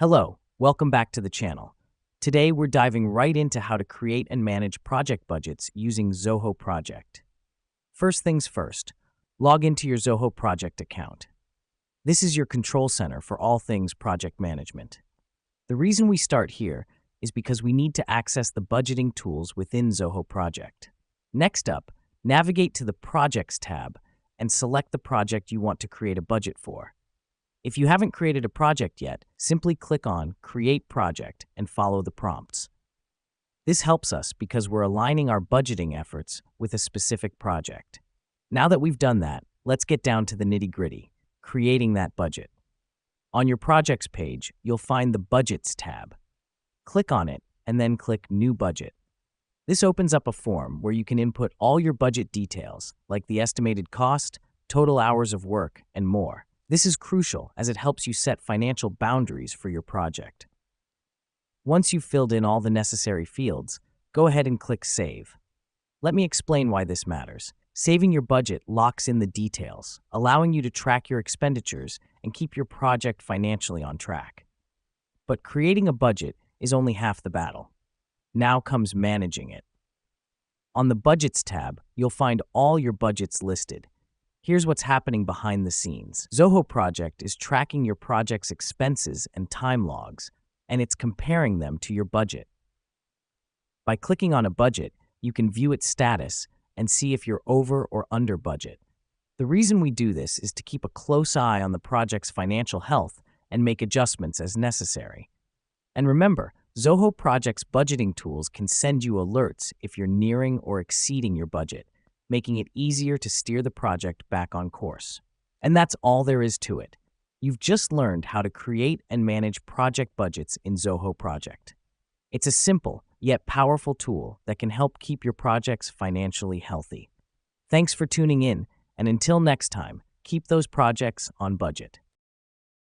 Hello, welcome back to the channel. Today we're diving right into how to create and manage project budgets using Zoho Project. First things first, log into your Zoho Project account. This is your control center for all things project management. The reason we start here is because we need to access the budgeting tools within Zoho Project. Next up, navigate to the Projects tab and select the project you want to create a budget for. If you haven't created a project yet, simply click on Create Project and follow the prompts. This helps us because we're aligning our budgeting efforts with a specific project. Now that we've done that, let's get down to the nitty-gritty, creating that budget. On your Projects page, you'll find the Budgets tab. Click on it and then click New Budget. This opens up a form where you can input all your budget details, like the estimated cost, total hours of work, and more. This is crucial as it helps you set financial boundaries for your project. Once you've filled in all the necessary fields, go ahead and click Save. Let me explain why this matters. Saving your budget locks in the details, allowing you to track your expenditures and keep your project financially on track. But creating a budget is only half the battle. Now comes managing it. On the Budgets tab, you'll find all your budgets listed. Here's what's happening behind the scenes. Zoho Project is tracking your project's expenses and time logs, and it's comparing them to your budget. By clicking on a budget, you can view its status and see if you're over or under budget. The reason we do this is to keep a close eye on the project's financial health and make adjustments as necessary. And remember, Zoho Project's budgeting tools can send you alerts if you're nearing or exceeding your budget, making it easier to steer the project back on course. And that's all there is to it. You've just learned how to create and manage project budgets in Zoho Project. It's a simple yet powerful tool that can help keep your projects financially healthy. Thanks for tuning in, and until next time, keep those projects on budget.